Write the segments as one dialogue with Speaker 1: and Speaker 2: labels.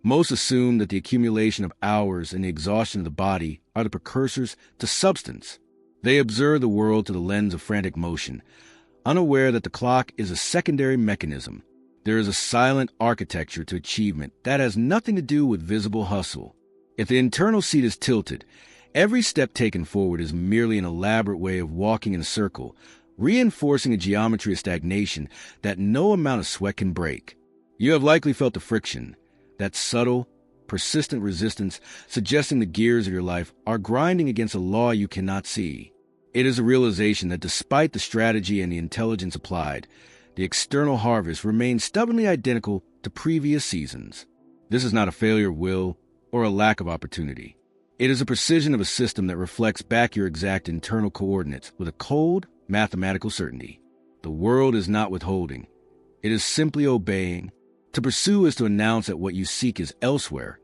Speaker 1: Most assume that the accumulation of hours and the exhaustion of the body are the precursors to substance. They observe the world through the lens of frantic motion, unaware that the clock is a secondary mechanism. There is a silent architecture to achievement that has nothing to do with visible hustle. If the internal seat is tilted, every step taken forward is merely an elaborate way of walking in a circle, reinforcing a geometry of stagnation that no amount of sweat can break. You have likely felt the friction, that subtle, persistent resistance suggesting the gears of your life are grinding against a law you cannot see. It is a realization that despite the strategy and the intelligence applied, the external harvest remains stubbornly identical to previous seasons. This is not a failure of will or a lack of opportunity. It is a precision of a system that reflects back your exact internal coordinates with a cold, mathematical certainty. The world is not withholding. It is simply obeying. To pursue is to announce that what you seek is elsewhere.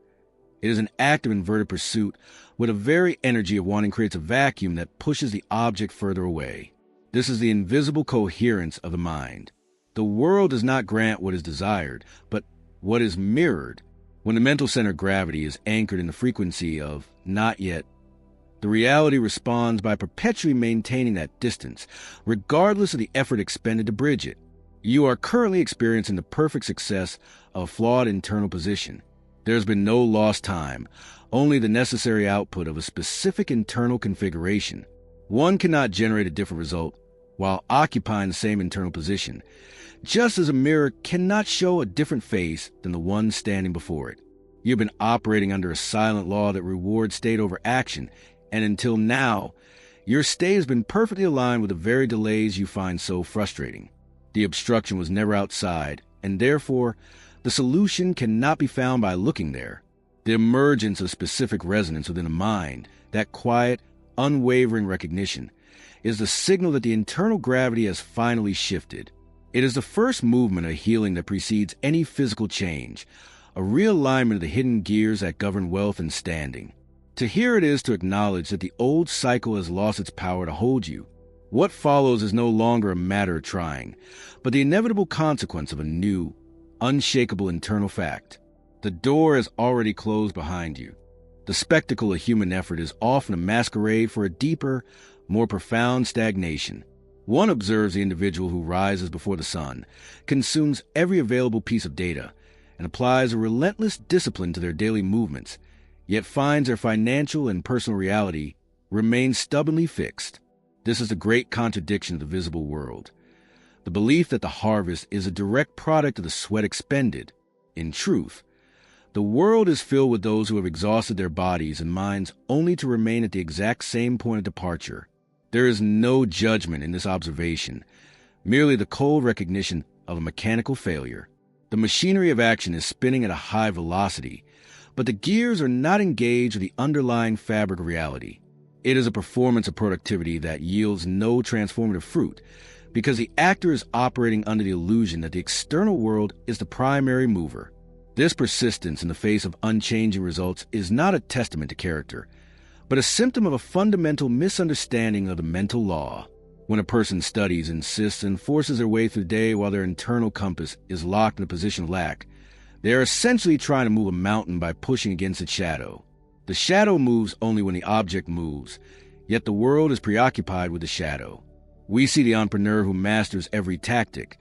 Speaker 1: It is an act of inverted pursuit where the very energy of wanting creates a vacuum that pushes the object further away. This is the invisible coherence of the mind. The world does not grant what is desired, but what is mirrored. When the mental center of gravity is anchored in the frequency of not yet, the reality responds by perpetually maintaining that distance, regardless of the effort expended to bridge it. You are currently experiencing the perfect success of a flawed internal position. There has been no lost time, only the necessary output of a specific internal configuration. One cannot generate a different result while occupying the same internal position, just as a mirror cannot show a different face than the one standing before it. You've been operating under a silent law that rewards state over action, and until now, your state has been perfectly aligned with the very delays you find so frustrating. The obstruction was never outside, and therefore, the solution cannot be found by looking there. The emergence of specific resonance within the mind, that quiet, unwavering recognition, is the signal that the internal gravity has finally shifted. It is the first movement of healing that precedes any physical change, a realignment of the hidden gears that govern wealth and standing. To hear it is to acknowledge that the old cycle has lost its power to hold you. What follows is no longer a matter of trying, but the inevitable consequence of a new, unshakable internal fact. The door has already closed behind you. The spectacle of human effort is often a masquerade for a deeper, more profound stagnation. One observes the individual who rises before the sun, consumes every available piece of data, and applies a relentless discipline to their daily movements, yet finds their financial and personal reality remains stubbornly fixed. This is the great contradiction of the visible world. The belief that the harvest is a direct product of the sweat expended. In truth, the world is filled with those who have exhausted their bodies and minds only to remain at the exact same point of departure. There is no judgment in this observation, merely the cold recognition of a mechanical failure. The machinery of action is spinning at a high velocity, but the gears are not engaged with the underlying fabric of reality. It is a performance of productivity that yields no transformative fruit, because the actor is operating under the illusion that the external world is the primary mover. This persistence in the face of unchanging results is not a testament to character, but a symptom of a fundamental misunderstanding of the mental law. When a person studies, insists, and forces their way through the day while their internal compass is locked in a position of lack, they are essentially trying to move a mountain by pushing against its shadow. The shadow moves only when the object moves, yet the world is preoccupied with the shadow. We see the entrepreneur who masters every tactic,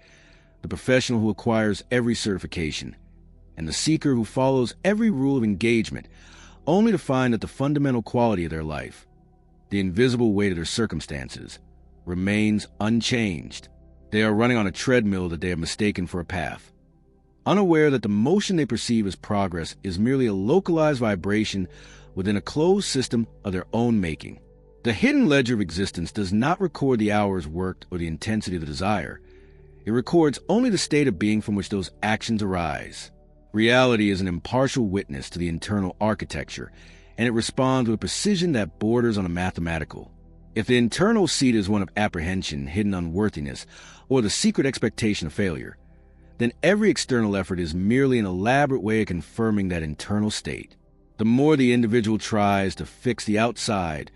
Speaker 1: the professional who acquires every certification, and the seeker who follows every rule of engagement, only to find that the fundamental quality of their life, the invisible weight of their circumstances, remains unchanged. They are running on a treadmill that they have mistaken for a path, unaware that the motion they perceive as progress is merely a localized vibration within a closed system of their own making. The hidden ledger of existence does not record the hours worked or the intensity of the desire. It records only the state of being from which those actions arise. Reality is an impartial witness to the internal architecture, and it responds with a precision that borders on the mathematical. If the internal seat is one of apprehension, hidden unworthiness, or the secret expectation of failure, then every external effort is merely an elaborate way of confirming that internal state. The more the individual tries to fix the outside,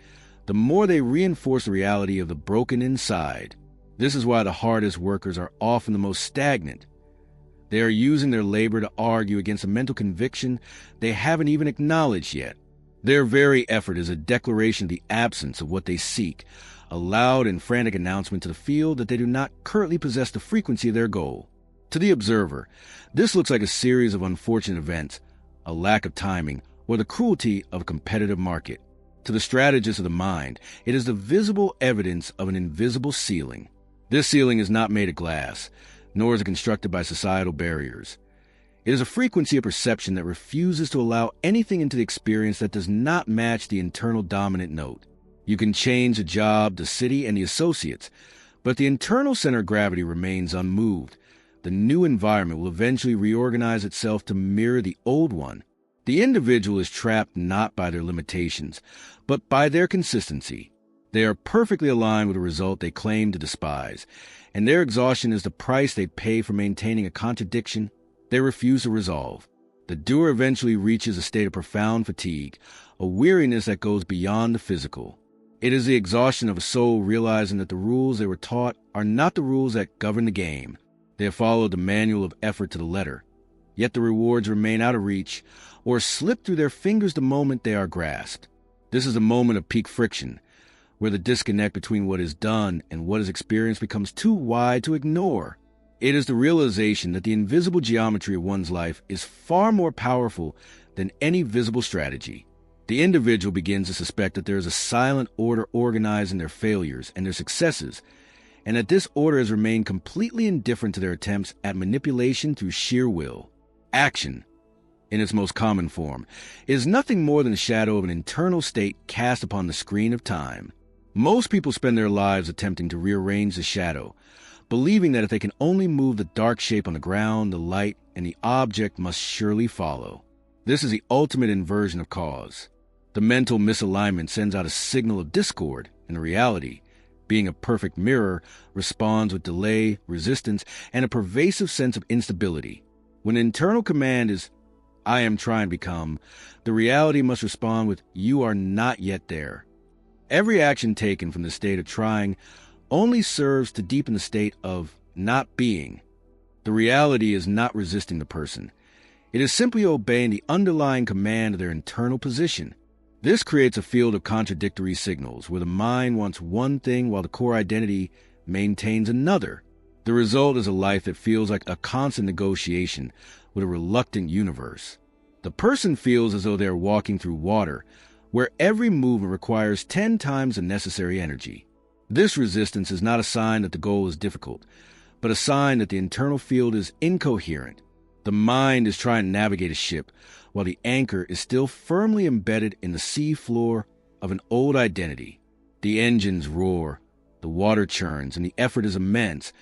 Speaker 1: the more they reinforce the reality of the broken inside. This is why the hardest workers are often the most stagnant. They are using their labor to argue against a mental conviction they haven't even acknowledged yet. Their very effort is a declaration of the absence of what they seek, a loud and frantic announcement to the field that they do not currently possess the frequency of their goal. To the observer, this looks like a series of unfortunate events, a lack of timing, or the cruelty of a competitive market. To the strategist of the mind, it is the visible evidence of an invisible ceiling. This ceiling is not made of glass, nor is it constructed by societal barriers. It is a frequency of perception that refuses to allow anything into the experience that does not match the internal dominant note. You can change the job, the city, and the associates, but the internal center of gravity remains unmoved. The new environment will eventually reorganize itself to mirror the old one. The individual is trapped not by their limitations, but by their consistency. They are perfectly aligned with a result they claim to despise, and their exhaustion is the price they pay for maintaining a contradiction they refuse to resolve. The doer eventually reaches a state of profound fatigue, a weariness that goes beyond the physical. It is the exhaustion of a soul realizing that the rules they were taught are not the rules that govern the game. They have followed the manual of effort to the letter, yet the rewards remain out of reach or slip through their fingers the moment they are grasped. This is a moment of peak friction, where the disconnect between what is done and what is experienced becomes too wide to ignore. It is the realization that the invisible geometry of one's life is far more powerful than any visible strategy. The individual begins to suspect that there is a silent order organizing their failures and their successes, and that this order has remained completely indifferent to their attempts at manipulation through sheer will. Action, in its most common form, is nothing more than a shadow of an internal state cast upon the screen of time. Most people spend their lives attempting to rearrange the shadow, believing that if they can only move the dark shape on the ground, the light and the object must surely follow. This is the ultimate inversion of cause. The mental misalignment sends out a signal of discord, and reality, being a perfect mirror, responds with delay, resistance, and a pervasive sense of instability. When internal command is, "I am trying to become," the reality must respond with, "You are not yet there." Every action taken from the state of trying only serves to deepen the state of not being. The reality is not resisting the person. It is simply obeying the underlying command of their internal position. This creates a field of contradictory signals, where the mind wants one thing while the core identity maintains another. The result is a life that feels like a constant negotiation with a reluctant universe. The person feels as though they are walking through water, where every movement requires 10 times the necessary energy. This resistance is not a sign that the goal is difficult, but a sign that the internal field is incoherent. The mind is trying to navigate a ship, while the anchor is still firmly embedded in the sea floor of an old identity. The engines roar, the water churns, and the effort is immense,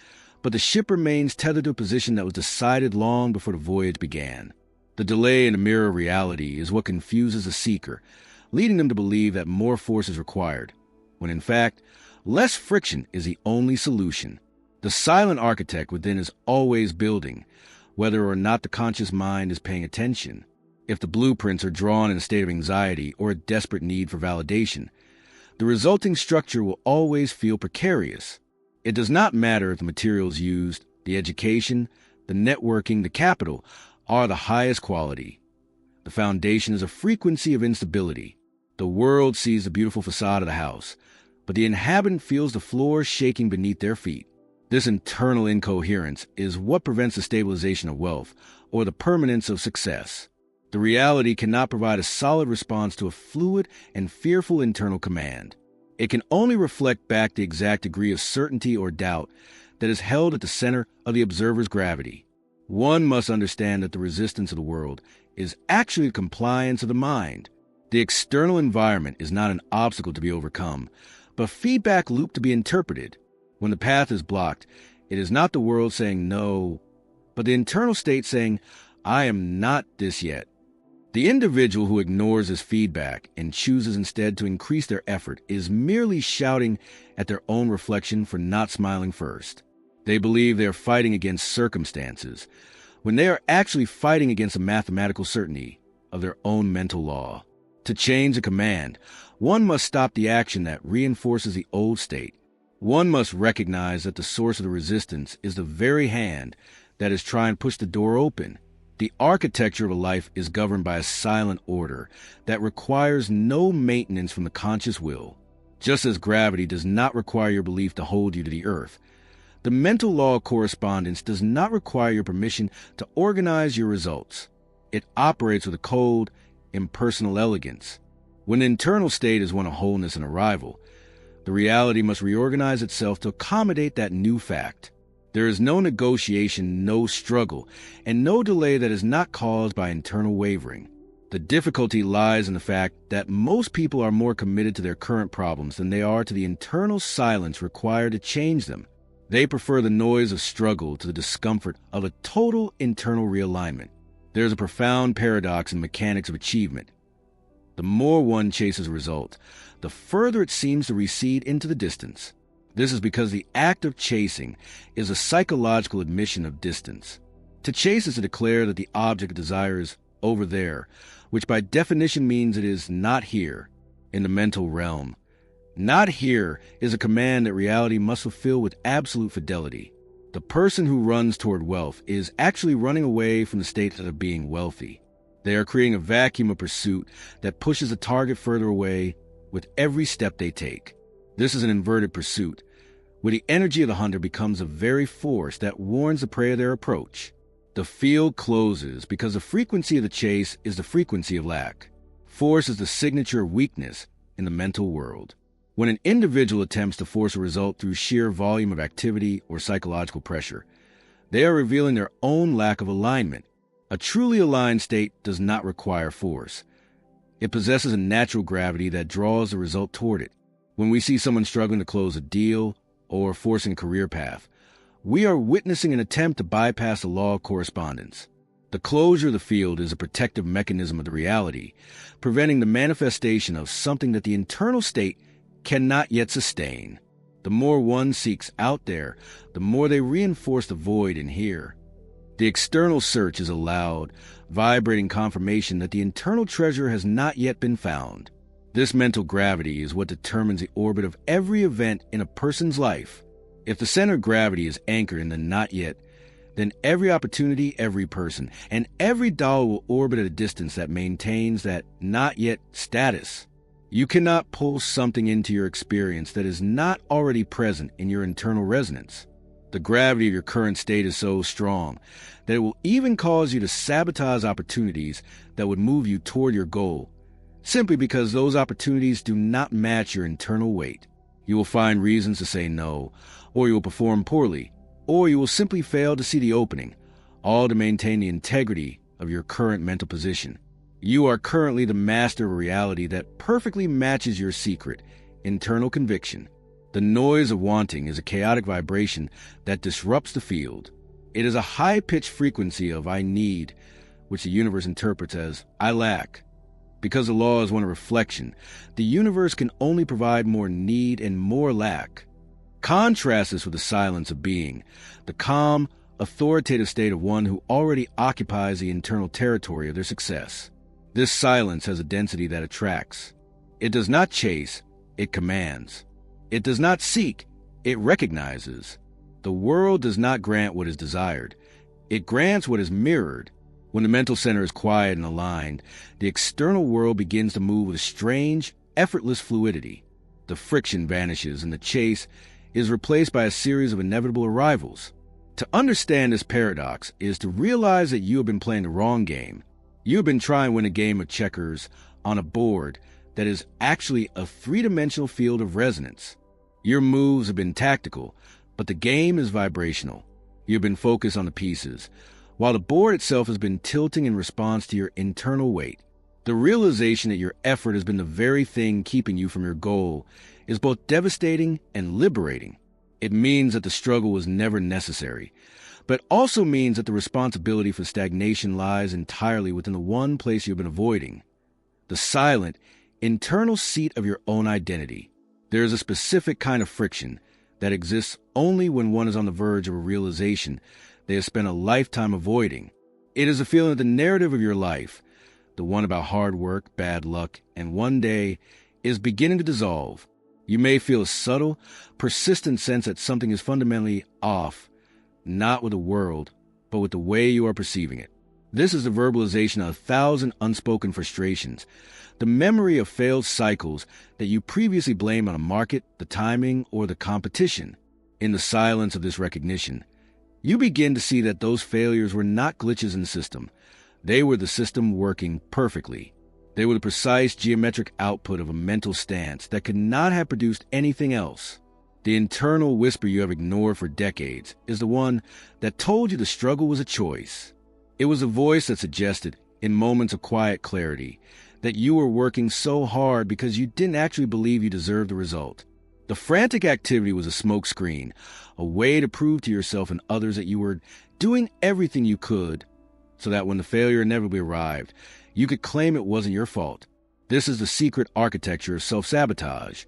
Speaker 1: but the ship remains tethered to a position that was decided long before the voyage began. The delay in the mirror of reality is what confuses the seeker, leading them to believe that more force is required, when in fact, less friction is the only solution. The silent architect within is always building, whether or not the conscious mind is paying attention. If the blueprints are drawn in a state of anxiety or a desperate need for validation, the resulting structure will always feel precarious. It does not matter if the materials used, the education, the networking, the capital, are the highest quality. The foundation is a frequency of instability. The world sees the beautiful facade of the house, but the inhabitant feels the floor shaking beneath their feet. This internal incoherence is what prevents the stabilization of wealth or the permanence of success. The reality cannot provide a solid response to a fluid and fearful internal command. It can only reflect back the exact degree of certainty or doubt that is held at the center of the observer's gravity. One must understand that the resistance of the world is actually the compliance of the mind. The external environment is not an obstacle to be overcome, but a feedback loop to be interpreted. When the path is blocked, it is not the world saying no, but the internal state saying, "I am not this yet." The individual who ignores this feedback and chooses instead to increase their effort is merely shouting at their own reflection for not smiling first. They believe they are fighting against circumstances, when they are actually fighting against a mathematical certainty of their own mental law. To change a command, one must stop the action that reinforces the old state. One must recognize that the source of the resistance is the very hand that is trying to push the door open. The architecture of a life is governed by a silent order that requires no maintenance from the conscious will. Just as gravity does not require your belief to hold you to the earth, the mental law of correspondence does not require your permission to organize your results. It operates with a cold, impersonal elegance. When the internal state is one of wholeness and arrival, the reality must reorganize itself to accommodate that new fact. There is no negotiation, no struggle, and no delay that is not caused by internal wavering. The difficulty lies in the fact that most people are more committed to their current problems than they are to the internal silence required to change them. They prefer the noise of struggle to the discomfort of a total internal realignment. There is a profound paradox in mechanics of achievement. The more one chases a result, the further it seems to recede into the distance. This is because the act of chasing is a psychological admission of distance. To chase is to declare that the object of desire is over there, which by definition means it is not here, in the mental realm. Not here is a command that reality must fulfill with absolute fidelity. The person who runs toward wealth is actually running away from the state of being wealthy. They are creating a vacuum of pursuit that pushes the target further away with every step they take. This is an inverted pursuit, where the energy of the hunter becomes the very force that warns the prey of their approach. The field closes because the frequency of the chase is the frequency of lack. Force is the signature of weakness in the mental world. When an individual attempts to force a result through sheer volume of activity or psychological pressure, they are revealing their own lack of alignment. A truly aligned state does not require force. It possesses a natural gravity that draws the result toward it. When we see someone struggling to close a deal or forcing a career path, we are witnessing an attempt to bypass the law of correspondence. The closure of the field is a protective mechanism of the reality, preventing the manifestation of something that the internal state cannot yet sustain. The more one seeks out there, the more they reinforce the void in here. The external search is a loud, vibrating confirmation that the internal treasure has not yet been found. This mental gravity is what determines the orbit of every event in a person's life. If the center of gravity is anchored in the not yet, then every opportunity, every person, and every dollar will orbit at a distance that maintains that not yet status. You cannot pull something into your experience that is not already present in your internal resonance. The gravity of your current state is so strong that it will even cause you to sabotage opportunities that would move you toward your goal, simply because those opportunities do not match your internal weight. You will find reasons to say no, or you will perform poorly, or you will simply fail to see the opening, all to maintain the integrity of your current mental position. You are currently the master of a reality that perfectly matches your secret, internal conviction. The noise of wanting is a chaotic vibration that disrupts the field. It is a high-pitched frequency of I need, which the universe interprets as I lack. Because the law is one of reflection, the universe can only provide more need and more lack. Contrast this with the silence of being, the calm, authoritative state of one who already occupies the internal territory of their success. This silence has a density that attracts. It does not chase, it commands. It does not seek, it recognizes. The world does not grant what is desired. It grants what is mirrored. When the mental center is quiet and aligned, the external world begins to move with a strange, effortless fluidity. The friction vanishes and the chase is replaced by a series of inevitable arrivals. To understand this paradox is to realize that you have been playing the wrong game. You have been trying to win a game of checkers on a board that is actually a three-dimensional field of resonance. Your moves have been tactical, but the game is vibrational. You have been focused on the pieces, while the board itself has been tilting in response to your internal weight. The realization that your effort has been the very thing keeping you from your goal is both devastating and liberating. It means that the struggle was never necessary, but also means that the responsibility for stagnation lies entirely within the one place you've been avoiding, the silent, internal seat of your own identity. There is a specific kind of friction that exists only when one is on the verge of a realization they have spent a lifetime avoiding. It is a feeling that the narrative of your life, the one about hard work, bad luck, and one day, is beginning to dissolve. You may feel a subtle, persistent sense that something is fundamentally off, not with the world, but with the way you are perceiving it. This is the verbalization of 1,000 unspoken frustrations, the memory of failed cycles that you previously blamed on a market, the timing, or the competition. In the silence of this recognition, you begin to see that those failures were not glitches in the system. They were the system working perfectly. They were the precise geometric output of a mental stance that could not have produced anything else. The internal whisper you have ignored for decades is the one that told you the struggle was a choice. It was a voice that suggested, in moments of quiet clarity, that you were working so hard because you didn't actually believe you deserved the result. The frantic activity was a smokescreen, a way to prove to yourself and others that you were doing everything you could so that when the failure inevitably arrived, you could claim it wasn't your fault. This is the secret architecture of self-sabotage.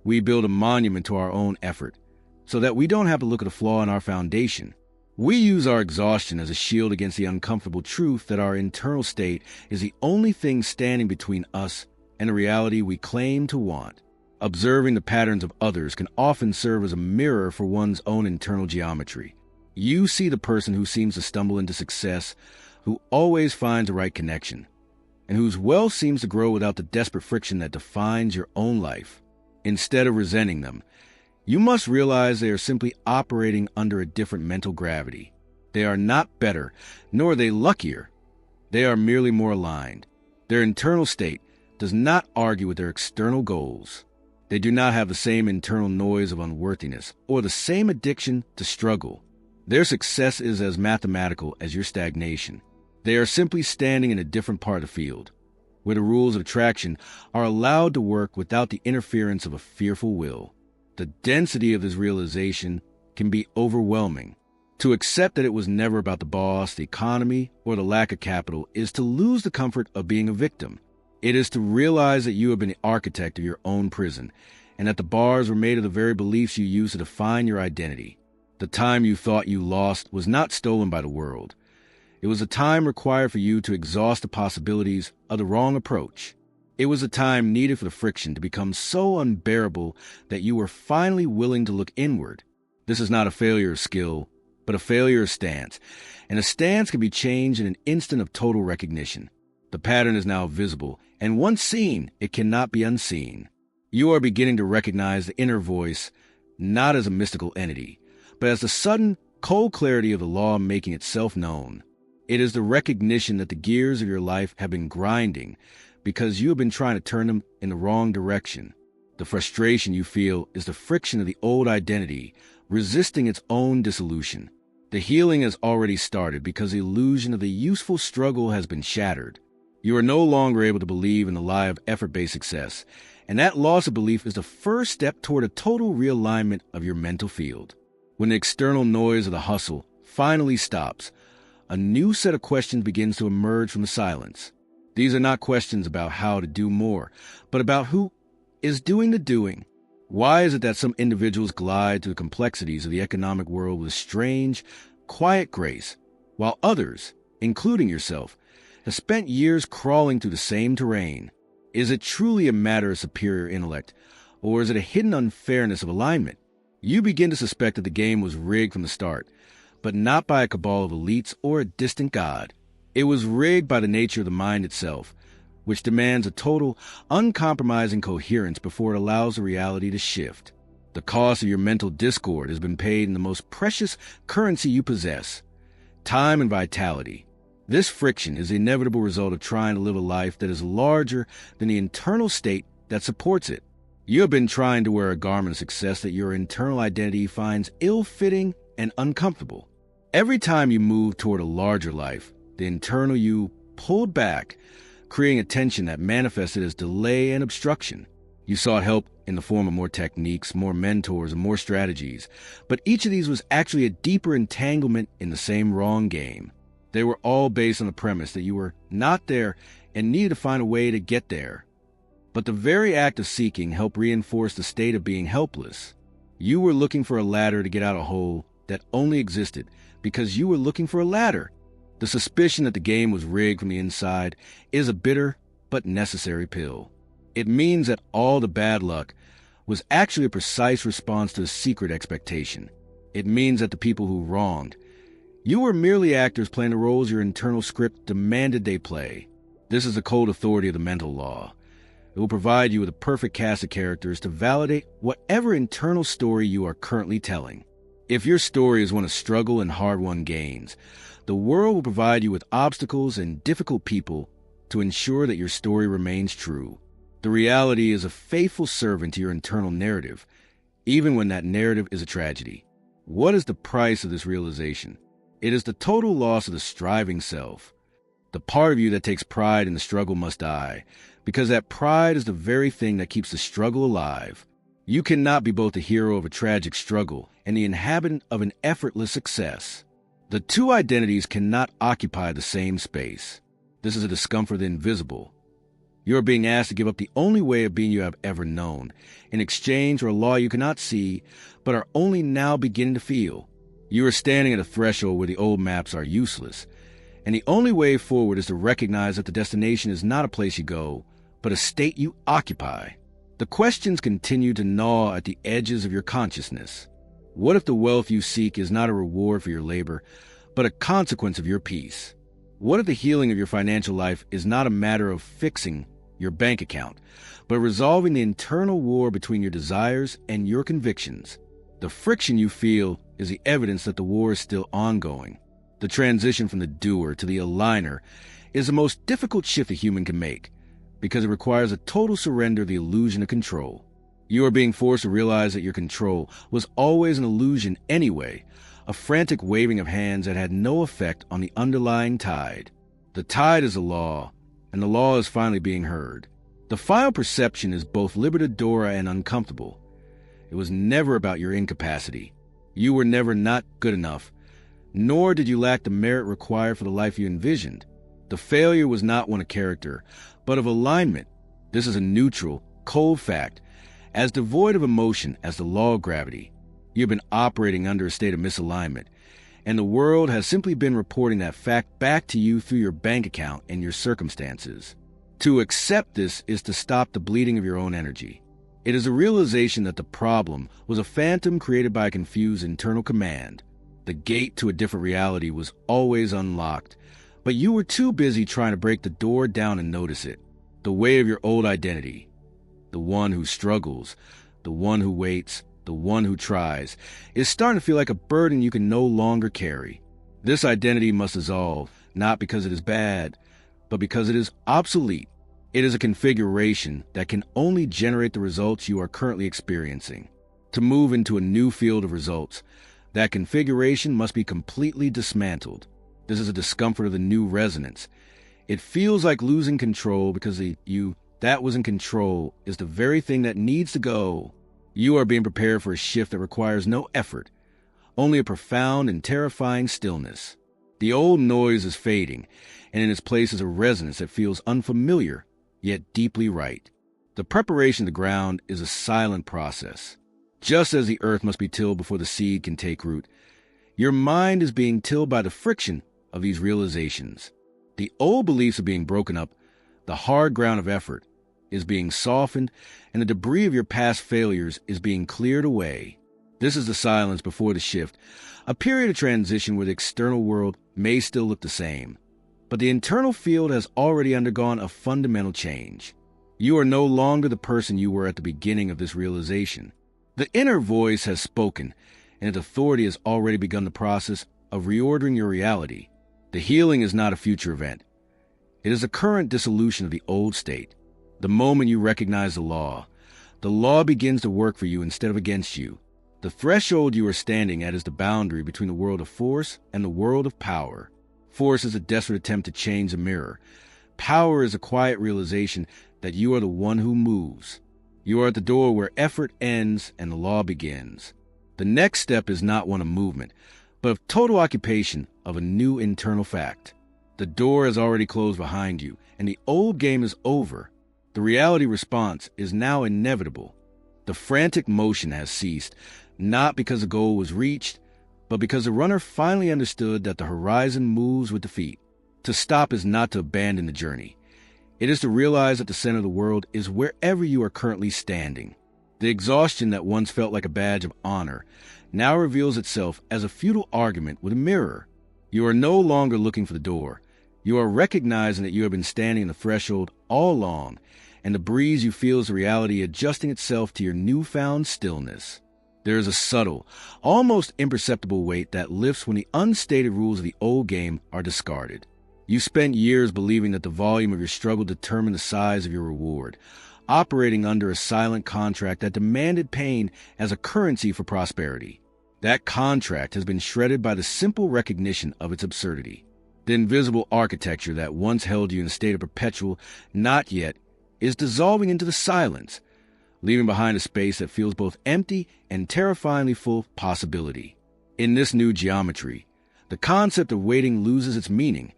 Speaker 1: We build a monument to our own effort so that we don't have to look at a flaw in our foundation. We use our exhaustion as a shield against the uncomfortable truth that our internal state is the only thing standing between us and the reality we claim to want. Observing the patterns of others can often serve as a mirror for one's own internal geometry. You see the person who seems to stumble into success, who always finds the right connection, and whose wealth seems to grow without the desperate friction that defines your own life. Instead of resenting them, you must realize they are simply operating under a different mental gravity. They are not better, nor are they luckier. They are merely more aligned. Their internal state does not argue with their external goals. They do not have the same internal noise of unworthiness or the same addiction to struggle. Their success is as mathematical as your stagnation. They are simply standing in a different part of the field, where the rules of attraction are allowed to work without the interference of a fearful will. The density of this realization can be overwhelming. To accept that it was never about the boss, the economy, or the lack of capital is to lose the comfort of being a victim. It is to realize that you have been the architect of your own prison, and that the bars were made of the very beliefs you used to define your identity. The time you thought you lost was not stolen by the world. It was a time required for you to exhaust the possibilities of the wrong approach. It was a time needed for the friction to become so unbearable that you were finally willing to look inward. This is not a failure of skill, but a failure of stance, and a stance can be changed in an instant of total recognition. The pattern is now visible, and once seen, it cannot be unseen. You are beginning to recognize the inner voice, not as a mystical entity, but as the sudden, cold clarity of the law making itself known. It is the recognition that the gears of your life have been grinding because you have been trying to turn them in the wrong direction. The frustration you feel is the friction of the old identity resisting its own dissolution. The healing has already started because the illusion of the useful struggle has been shattered. You are no longer able to believe in the lie of effort-based success, and that loss of belief is the first step toward a total realignment of your mental field. When the external noise of the hustle finally stops, a new set of questions begins to emerge from the silence. These are not questions about how to do more, but about who is doing the doing. Why is it that some individuals glide through the complexities of the economic world with strange, quiet grace, while others, including yourself, have spent years crawling through the same terrain? Is it truly a matter of superior intellect, or is it a hidden unfairness of alignment? You begin to suspect that the game was rigged from the start, but not by a cabal of elites or a distant god. It was rigged by the nature of the mind itself, which demands a total, uncompromising coherence before it allows the reality to shift. The cost of your mental discord has been paid in the most precious currency you possess, time and vitality. This friction is the inevitable result of trying to live a life that is larger than the internal state that supports it. You have been trying to wear a garment of success that your internal identity finds ill-fitting and uncomfortable. Every time you move toward a larger life, the internal you pulled back, creating a tension that manifested as delay and obstruction. You sought help in the form of more techniques, more mentors, and more strategies, but each of these was actually a deeper entanglement in the same wrong game. They were all based on the premise that you were not there and needed to find a way to get there. But the very act of seeking helped reinforce the state of being helpless. You were looking for a ladder to get out of a hole that only existed because you were looking for a ladder. The suspicion that the game was rigged from the inside is a bitter but necessary pill. It means that all the bad luck was actually a precise response to a secret expectation. It means that the people who wronged You were merely actors playing the roles your internal script demanded they play. This is the cold authority of the mental law. It will provide you with a perfect cast of characters to validate whatever internal story you are currently telling. If your story is one of struggle and hard-won gains, the world will provide you with obstacles and difficult people to ensure that your story remains true. The reality is a faithful servant to your internal narrative, even when that narrative is a tragedy. What is the price of this realization? It is the total loss of the striving self. The part of you that takes pride in the struggle must die, because that pride is the very thing that keeps the struggle alive. You cannot be both the hero of a tragic struggle and the inhabitant of an effortless success. The two identities cannot occupy the same space. This is a discomfort of the invisible. You are being asked to give up the only way of being you have ever known, in exchange for a law you cannot see, but are only now beginning to feel. You are standing at a threshold where the old maps are useless, and the only way forward is to recognize that the destination is not a place you go, but a state you occupy. The questions continue to gnaw at the edges of your consciousness. What if the wealth you seek is not a reward for your labor, but a consequence of your peace? What if the healing of your financial life is not a matter of fixing your bank account, but resolving the internal war between your desires and your convictions? The friction you feel is the evidence that the war is still ongoing. The transition from the doer to the aligner is the most difficult shift a human can make, because it requires a total surrender of the illusion of control. You are being forced to realize that your control was always an illusion anyway, a frantic waving of hands that had no effect on the underlying tide. The tide is a law, and the law is finally being heard. The final perception is both libertadora and uncomfortable. It was never about your incapacity. You were never not good enough, nor did you lack the merit required for the life you envisioned. The failure was not one of character, but of alignment. This is a neutral, cold fact, as devoid of emotion as the law of gravity. You have been operating under a state of misalignment, and the world has simply been reporting that fact back to you through your bank account and your circumstances. To accept this is to stop the bleeding of your own energy. It is a realization that the problem was a phantom created by a confused internal command. The gate to a different reality was always unlocked, but you were too busy trying to break the door down and notice it. The way of your old identity, the one who struggles, the one who waits, the one who tries, is starting to feel like a burden you can no longer carry. This identity must dissolve, not because it is bad, but because it is obsolete. It is a configuration that can only generate the results you are currently experiencing. To move into a new field of results, that configuration must be completely dismantled. This is a discomfort of the new resonance. It feels like losing control because the you that was in control is the very thing that needs to go. You are being prepared for a shift that requires no effort, only a profound and terrifying stillness. The old noise is fading, and in its place is a resonance that feels unfamiliar, yet deeply right. The preparation of the ground is a silent process. Just as the earth must be tilled before the seed can take root, your mind is being tilled by the friction of these realizations. The old beliefs are being broken up, the hard ground of effort is being softened, and the debris of your past failures is being cleared away. This is the silence before the shift, a period of transition where the external world may still look the same, but the internal field has already undergone a fundamental change. You are no longer the person you were at the beginning of this realization. The inner voice has spoken, and its authority has already begun the process of reordering your reality. The healing is not a future event. It is a current dissolution of the old state. The moment you recognize the law begins to work for you instead of against you. The threshold you are standing at is the boundary between the world of force and the world of power. Force is a desperate attempt to change a mirror. Power is a quiet realization that you are the one who moves. You are at the door where effort ends and the law begins. The next step is not one of movement, but of total occupation of a new internal fact. The door has already closed behind you, and the old game is over. The reality response is now inevitable. The frantic motion has ceased, not because the goal was reached, but because the runner finally understood that the horizon moves with the feet. To stop is not to abandon the journey. It is to realize that the center of the world is wherever you are currently standing. The exhaustion that once felt like a badge of honor now reveals itself as a futile argument with a mirror. You are no longer looking for the door. You are recognizing that you have been standing on the threshold all along, and the breeze you feel is the reality adjusting itself to your newfound stillness. There is a subtle, almost imperceptible weight that lifts when the unstated rules of the old game are discarded. You spent years believing that the volume of your struggle determined the size of your reward, operating under a silent contract that demanded pain as a currency for prosperity. That contract has been shredded by the simple recognition of its absurdity. The invisible architecture that once held you in a state of perpetual not yet is dissolving into the silence, leaving behind a space that feels both empty and terrifyingly full of possibility. In this new geometry, the concept of waiting loses its meaning,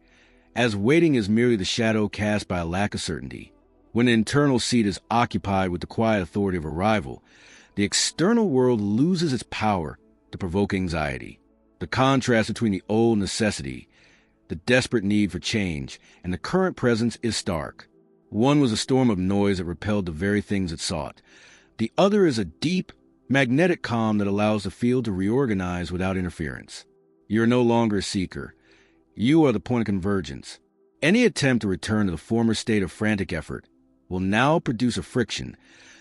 Speaker 1: as waiting is merely the shadow cast by a lack of certainty. When an internal seat is occupied with the quiet authority of arrival, the external world loses its power to provoke anxiety. The contrast between the old necessity, the desperate need for change, and the current presence is stark. One was a storm of noise that repelled the very things it sought. The other is a deep, magnetic calm that allows the field to reorganize without interference. You are no longer a seeker. You are the point of convergence. Any attempt to return to the former state of frantic effort will now produce a friction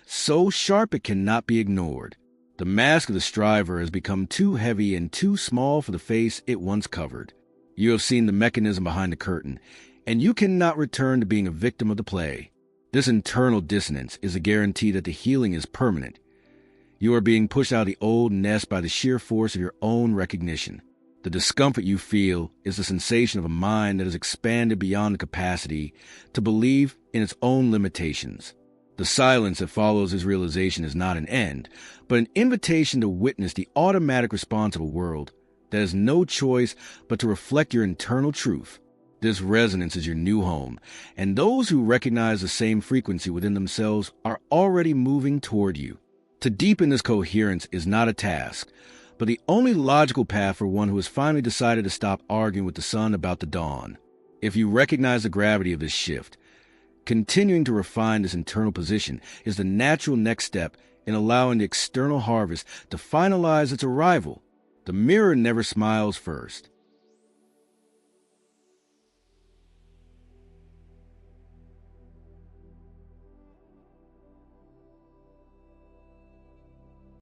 Speaker 1: so sharp it cannot be ignored. The mask of the striver has become too heavy and too small for the face it once covered. You have seen the mechanism behind the curtain, and you cannot return to being a victim of the play. This internal dissonance is a guarantee that the healing is permanent. You are being pushed out of the old nest by the sheer force of your own recognition. The discomfort you feel is the sensation of a mind that has expanded beyond the capacity to believe in its own limitations. The silence that follows this realization is not an end, but an invitation to witness the automatic response of a world that has no choice but to reflect your internal truth. This resonance is your new home, and those who recognize the same frequency within themselves are already moving toward you. To deepen this coherence is not a task, but the only logical path for one who has finally decided to stop arguing with the sun about the dawn. If you recognize the gravity of this shift, continuing to refine this internal position is the natural next step in allowing the external harvest to finalize its arrival. The mirror never smiles first.